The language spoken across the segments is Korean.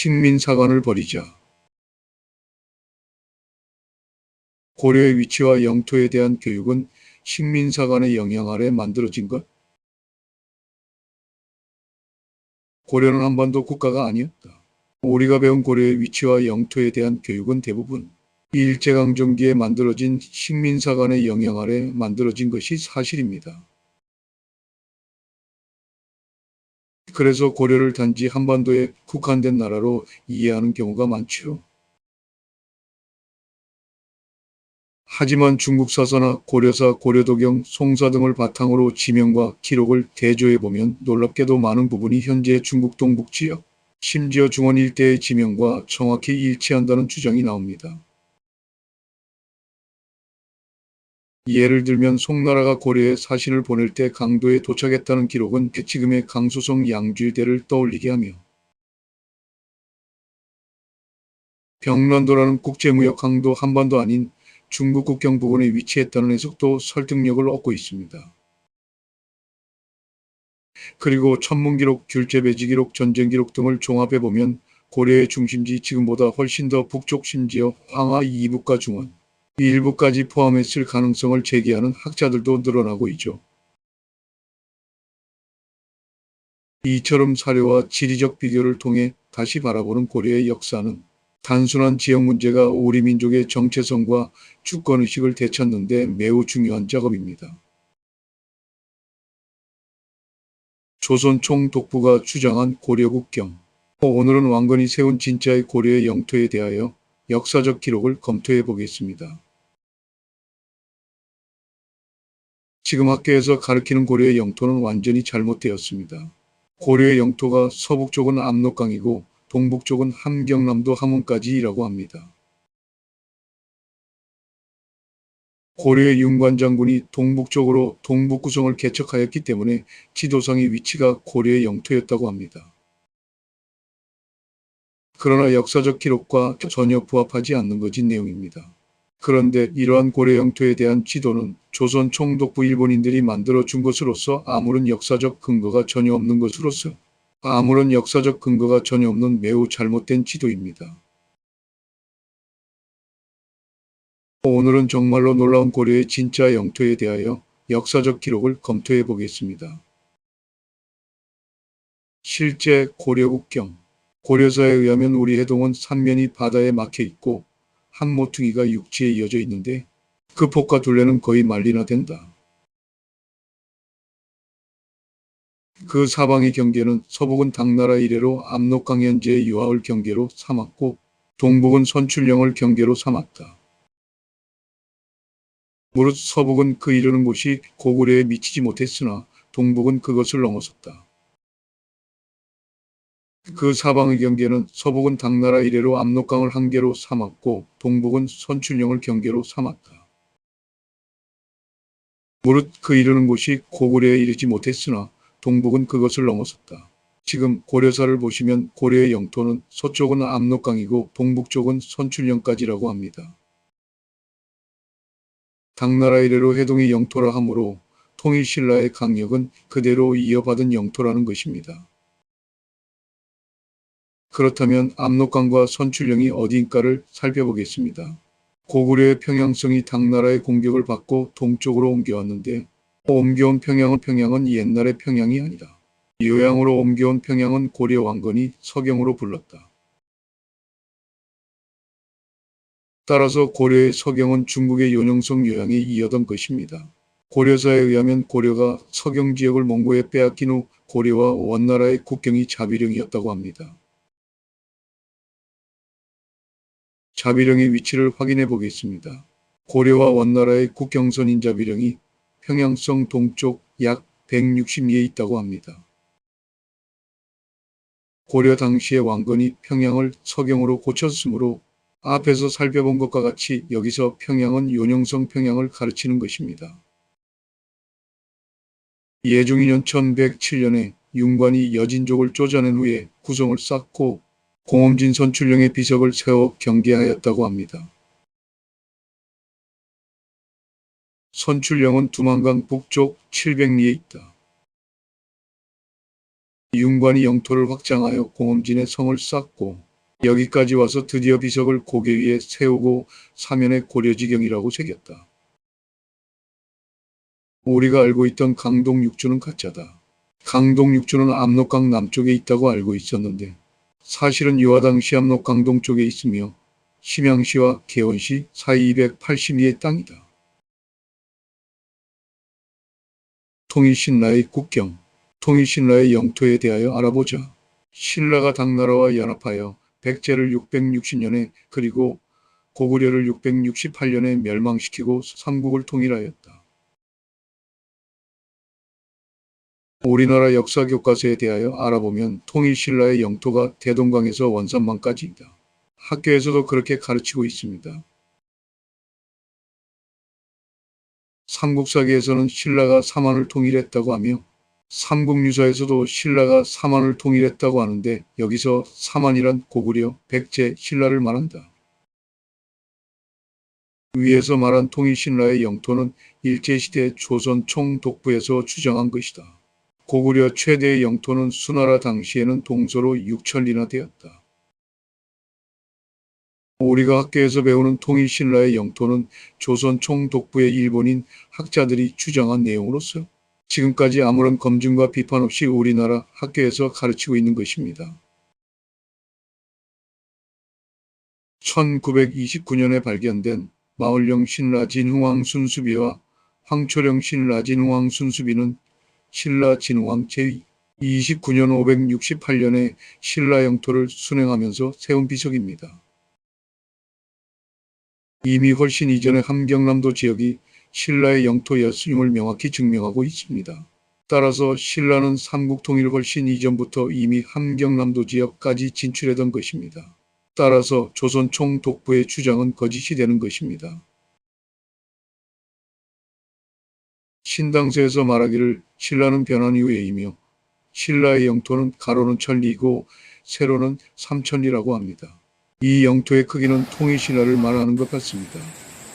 식민사관을 벌이자. 고려의 위치와 영토에 대한 교육은 식민사관의 영향 아래 만들어진 것. 고려는 한반도 국가가 아니었다. 우리가 배운 고려의 위치와 영토에 대한 교육은 대부분 일제강점기에 만들어진 식민사관의 영향 아래 만들어진 것이 사실입니다. 그래서 고려를 단지 한반도에 국한된 나라로 이해하는 경우가 많죠. 하지만 중국사서나 고려사, 고려도경, 송사 등을 바탕으로 지명과 기록을 대조해보면 놀랍게도 많은 부분이 현재 중국 동북지역, 심지어 중원 일대의 지명과 정확히 일치한다는 주장이 나옵니다. 예를 들면 송나라가 고려에 사신을 보낼 때 강도에 도착했다는 기록은 지금의 강수성 양주일대를 떠올리게 하며 병란도라는 국제무역 강도 한반도 아닌 중국 국경 부근에 위치했다는 해석도 설득력을 얻고 있습니다. 그리고 천문기록, 귤제배지기록, 전쟁기록 등을 종합해보면 고려의 중심지 지금보다 훨씬 더 북쪽 심지어 황하 이북과 중원, 일부까지 포함했을 가능성을 제기하는 학자들도 늘어나고 있죠. 이처럼 사료와 지리적 비교를 통해 다시 바라보는 고려의 역사는 단순한 지역 문제가 우리 민족의 정체성과 주권의식을 되찾는 데 매우 중요한 작업입니다. 조선 총독부가 주장한 고려국경. 오늘은 왕건이 세운 진짜의 고려의 영토에 대하여 역사적 기록을 검토해 보겠습니다. 지금 학계에서 가리키는 고려의 영토는 완전히 잘못되었습니다. 고려의 영토가 서북쪽은 압록강이고 동북쪽은 함경남도 함흥까지라고 합니다. 고려의 윤관 장군이 동북쪽으로 동북구성을 개척하였기 때문에 지도상의 위치가 고려의 영토였다고 합니다. 그러나 역사적 기록과 전혀 부합하지 않는 것이 내용입니다. 그런데 이러한 고려 영토에 대한 지도는 조선 총독부 일본인들이 만들어 준 것으로서 아무런 역사적 근거가 전혀 없는 매우 잘못된 지도입니다. 오늘은 정말로 놀라운 고려의 진짜 영토에 대하여 역사적 기록을 검토해 보겠습니다. 실제 고려국경. 고려사에 의하면 우리 해동은 삼면이 바다에 막혀 있고 한 모퉁이가 육지에 이어져 있는데 그 폭과 둘레는 거의 만리나 된다. 그 사방의 경계는 서북은 당나라 이래로 압록강 현재의 유하을 경계로 삼았고 동북은 선출령을 경계로 삼았다. 무릇 서북은 그 이르는 곳이 고구려에 미치지 못했으나 동북은 그것을 넘어섰다. 그 사방의 경계는 서북은 당나라 이래로 압록강을 한계로 삼았고 동북은 선출령을 경계로 삼았다. 무릇 그 이르는 곳이 고구려에 이르지 못했으나 동북은 그것을 넘어섰다. 지금 고려사를 보시면 고려의 영토는 서쪽은 압록강이고 동북쪽은 선출령까지라고 합니다. 당나라 이래로 해동의 영토라 하므로 통일신라의 강력은 그대로 이어받은 영토라는 것입니다. 그렇다면 압록강과 선출령이 어디인가를 살펴보겠습니다. 고구려의 평양성이 당나라의 공격을 받고 동쪽으로 옮겨왔는데 옮겨온 평양은 옛날의 평양이 아니다. 요양으로 옮겨온 평양은 고려 왕건이 서경으로 불렀다. 따라서 고려의 서경은 중국의 요령성 요양에 이어던 것입니다. 고려사에 의하면 고려가 서경 지역을 몽고에 빼앗긴 후 고려와 원나라의 국경이 자비령이었다고 합니다. 자비령의 위치를 확인해 보겠습니다. 고려와 원나라의 국경선인 자비령이 평양성 동쪽 약 160리에 있다고 합니다. 고려 당시의 왕건이 평양을 서경으로 고쳤으므로 앞에서 살펴본 것과 같이 여기서 평양은 요령성 평양을 가르치는 것입니다. 예종이년 1107년에 윤관이 여진족을 쫓아낸 후에 구성을 쌓고 공엄진 선출령의 비석을 세워 경계하였다고 합니다. 선출령은 두만강 북쪽 700리에 있다. 윤관이 영토를 확장하여 공엄진에 성을 쌓고 여기까지 와서 드디어 비석을 고개 위에 세우고 사면에 고려지경이라고 새겼다. 우리가 알고 있던 강동 육주는 가짜다. 강동 육주는 압록강 남쪽에 있다고 알고 있었는데 사실은 이와 당시 압록강 동쪽에 있으며 심양시와 개원시 사이 280리의 땅이다. 통일신라의 국경, 통일신라의 영토에 대하여 알아보자. 신라가 당나라와 연합하여 백제를 660년에 그리고 고구려를 668년에 멸망시키고 삼국을 통일하였다. 우리나라 역사 교과서에 대하여 알아보면 통일신라의 영토가 대동강에서 원산만까지이다. 학교에서도 그렇게 가르치고 있습니다. 삼국사기에서는 신라가 삼한을 통일했다고 하며 삼국유사에서도 신라가 삼한을 통일했다고 하는데 여기서 삼한이란 고구려, 백제, 신라를 말한다. 위에서 말한 통일신라의 영토는 일제시대 조선 총독부에서 추정한 것이다. 고구려 최대의 영토는 수나라 당시에는 동서로 6천리나 되었다. 우리가 학교에서 배우는 통일신라의 영토는 조선 총독부의 일본인 학자들이 추정한 내용으로서 지금까지 아무런 검증과 비판 없이 우리나라 학교에서 가르치고 있는 것입니다. 1929년에 발견된 마을령 신라 진흥왕 순수비와 황초령 신라 진흥왕 순수비는 신라 진흥왕 제위 29년 568년에 신라 영토를 순행하면서 세운 비석입니다. 이미 훨씬 이전의 함경남도 지역이 신라의 영토였음을 명확히 증명하고 있습니다. 따라서 신라는 삼국통일 훨씬 이전부터 이미 함경남도 지역까지 진출했던 것입니다. 따라서 조선 총독부의 주장은 거짓이 되는 것입니다. 신당서에서 말하기를 신라는 변한 이후에이며 신라의 영토는 가로는 천리이고 세로는 삼천리라고 합니다. 이 영토의 크기는 통일신라를 말하는 것 같습니다.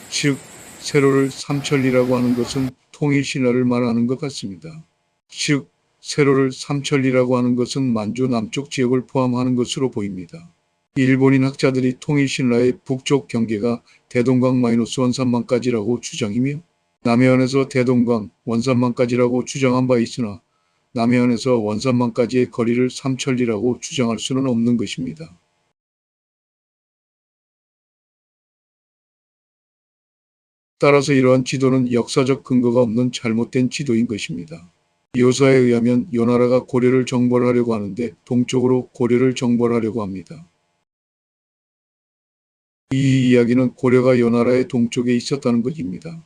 즉 세로를 삼천리라고 하는 것은 통일신라를 말하는 것 같습니다. 즉 세로를 삼천리라고 하는 것은 만주 남쪽 지역을 포함하는 것으로 보입니다. 일본인 학자들이 통일신라의 북쪽 경계가 대동강 원산만까지라고 주장이며 남해안에서 대동강 원산만까지라고 주장한 바 있으나 남해안에서 원산만까지의 거리를 삼천리라고 주장할 수는 없는 것입니다. 따라서 이러한 지도는 역사적 근거가 없는 잘못된 지도인 것입니다. 묘사에 의하면 요나라가 고려를 정벌하려고 하는데 동쪽으로 고려를 정벌하려고 합니다. 이 이야기는 고려가 요나라의 동쪽에 있었다는 것입니다.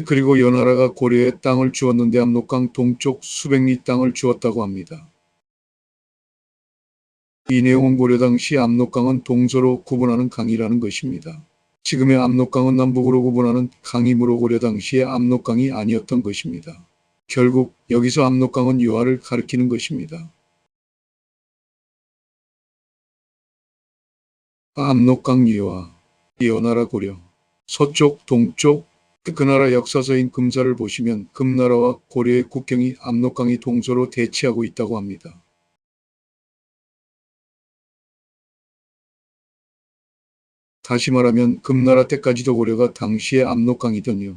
그리고 요나라가 고려에 땅을 주었는데 압록강 동쪽 수백리 땅을 주었다고 합니다. 이 내용은 고려 당시 압록강은 동서로 구분하는 강이라는 것입니다. 지금의 압록강은 남북으로 구분하는 강이므로 고려 당시의 압록강이 아니었던 것입니다. 결국 여기서 압록강은 요하를 가리키는 것입니다. 압록강 요하, 요나라 고려, 서쪽, 동쪽, 그 나라 역사서인 금사를 보시면 금나라와 고려의 국경이 압록강이 동서로 대치하고 있다고 합니다. 다시 말하면 금나라 때까지도 고려가 당시의 압록강이더니요.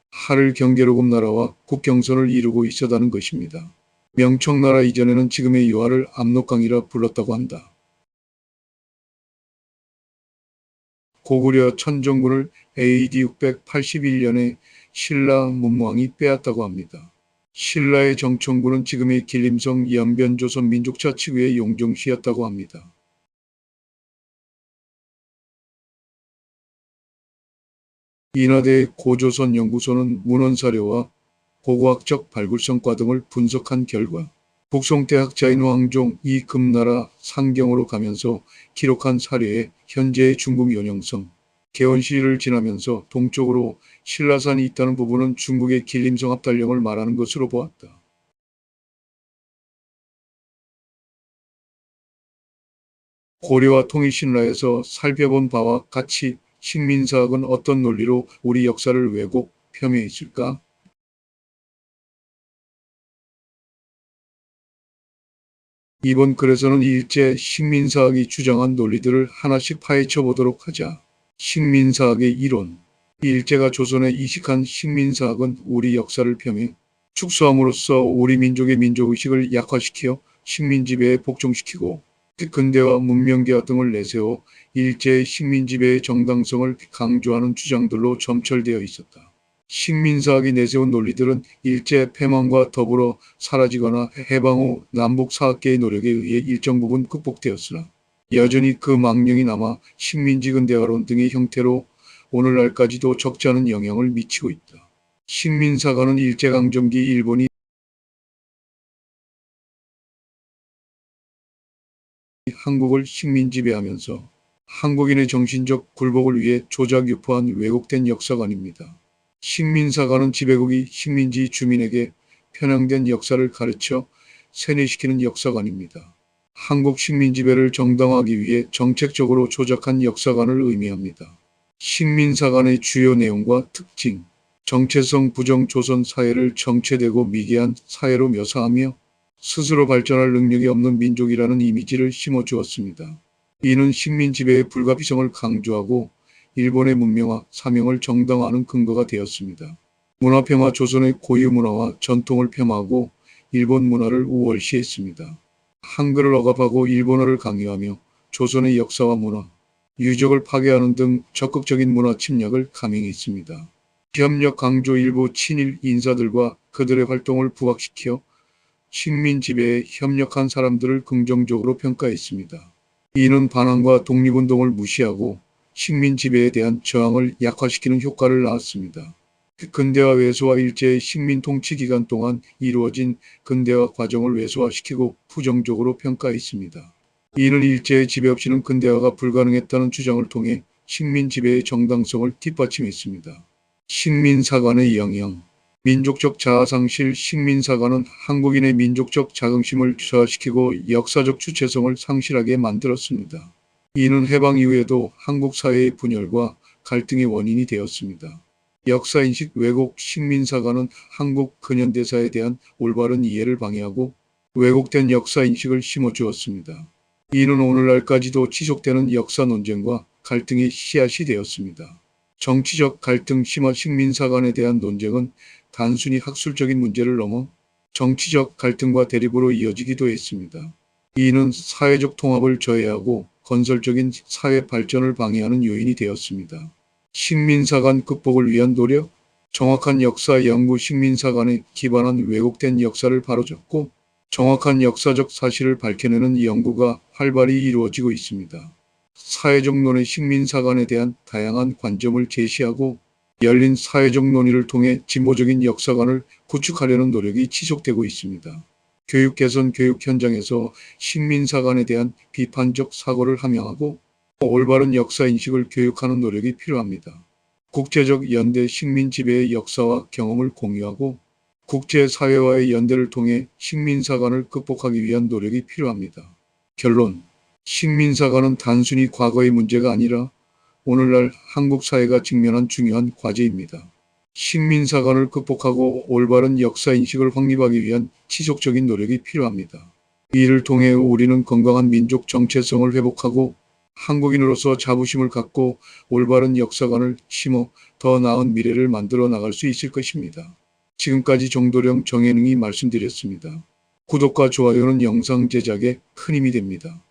하를 경계로 금나라와 국경선을 이루고 있었다는 것입니다. 명청나라 이전에는 지금의 요하를 압록강이라 불렀다고 한다. 고구려 천정군을 AD 681년에 신라 문무왕이 빼앗다고 합니다. 신라의 정천군은 지금의 길림성 연변조선 민족자치구의 용정시였다고 합니다. 인하대의 고조선 연구소는 문헌사료와 고고학적 발굴성과 등을 분석한 결과 북송대 학자인 왕종 이 금나라 상경으로 가면서 기록한 사료에 현재의 중국 연영성, 개원시를 지나면서 동쪽으로 신라산이 있다는 부분은 중국의 길림성 합달령을 말하는 것으로 보았다. 고려와 통일신라에서 살펴본 바와 같이 식민사학은 어떤 논리로 우리 역사를 왜곡, 폄훼했을까? 이번 글에서는 일제 식민사학이 주장한 논리들을 하나씩 파헤쳐 보도록 하자. 식민사학의 이론. 일제가 조선에 이식한 식민사학은 우리 역사를 폄훼, 축소함으로써 우리 민족의 민족의식을 약화시켜 식민지배에 복종시키고 근대화 문명개화 등을 내세워 일제의 식민지배의 정당성을 강조하는 주장들로 점철되어 있었다. 식민사학이 내세운 논리들은 일제 패망과 더불어 사라지거나 해방 후 남북 사학계의 노력에 의해 일정 부분 극복되었으나 여전히 그 망령이 남아 식민지 근대화론 등의 형태로 오늘날까지도 적지 않은 영향을 미치고 있다. 식민사관은 일제강점기 일본이 한국을 식민지배하면서 한국인의 정신적 굴복을 위해 조작 유포한 왜곡된 역사관입니다. 식민사관은 지배국이 식민지 주민에게 편향된 역사를 가르쳐 세뇌시키는 역사관입니다. 한국 식민지배를 정당화하기 위해 정책적으로 조작한 역사관을 의미합니다. 식민사관의 주요 내용과 특징. 정체성 부정 조선 사회를 정체되고 미개한 사회로 묘사하며 스스로 발전할 능력이 없는 민족이라는 이미지를 심어주었습니다. 이는 식민 지배의 불가피성을 강조하고 일본의 문명화, 사명을 정당화하는 근거가 되었습니다. 문화평화 조선의 고유 문화와 전통을 폄하하고 일본 문화를 우월시했습니다. 한글을 억압하고 일본어를 강요하며 조선의 역사와 문화, 유적을 파괴하는 등 적극적인 문화 침략을 감행했습니다. 협력 강조 일부 친일 인사들과 그들의 활동을 부각시켜 식민 지배에 협력한 사람들을 긍정적으로 평가했습니다. 이는 반항과 독립운동을 무시하고 식민 지배에 대한 저항을 약화시키는 효과를 낳았습니다. 근대화 외소와 일제의 식민 통치 기간 동안 이루어진 근대화 과정을 외소화시키고 부정적으로 평가했습니다. 이는 일제의 지배 없이는 근대화가 불가능했다는 주장을 통해 식민 지배의 정당성을 뒷받침했습니다. 식민사관의 영향. 민족적 자아상실. 식민사관은 한국인의 민족적 자긍심을 저하시키고 역사적 주체성을 상실하게 만들었습니다. 이는 해방 이후에도 한국 사회의 분열과 갈등의 원인이 되었습니다. 역사인식 왜곡. 식민사관은 한국 근현대사에 대한 올바른 이해를 방해하고 왜곡된 역사인식을 심어주었습니다. 이는 오늘날까지도 지속되는 역사 논쟁과 갈등의 씨앗이 되었습니다. 정치적 갈등. 심화. 식민사관에 대한 논쟁은 단순히 학술적인 문제를 넘어 정치적 갈등과 대립으로 이어지기도 했습니다. 이는 사회적 통합을 저해하고 건설적인 사회 발전을 방해하는 요인이 되었습니다. 식민사관 극복을 위한 노력. 정확한 역사 연구. 식민사관에 기반한 왜곡된 역사를 바로잡고 정확한 역사적 사실을 밝혀내는 연구가 활발히 이루어지고 있습니다. 사회적 논의. 식민사관에 대한 다양한 관점을 제시하고 열린 사회적 논의를 통해 진보적인 역사관을 구축하려는 노력이 지속되고 있습니다. 교육 개선. 교육 현장에서 식민사관에 대한 비판적 사고를 함양하고 올바른 역사인식을 교육하는 노력이 필요합니다. 국제적 연대. 식민 지배의 역사와 경험을 공유하고 국제사회와의 연대를 통해 식민사관을 극복하기 위한 노력이 필요합니다. 결론. 식민사관은 단순히 과거의 문제가 아니라 오늘날 한국 사회가 직면한 중요한 과제입니다. 식민사관을 극복하고 올바른 역사인식을 확립하기 위한 지속적인 노력이 필요합니다. 이를 통해 우리는 건강한 민족 정체성을 회복하고 한국인으로서 자부심을 갖고 올바른 역사관을 심어 더 나은 미래를 만들어 나갈 수 있을 것입니다. 지금까지 정도령 정혜능이 말씀드렸습니다. 구독과 좋아요는 영상 제작에 큰 힘이 됩니다.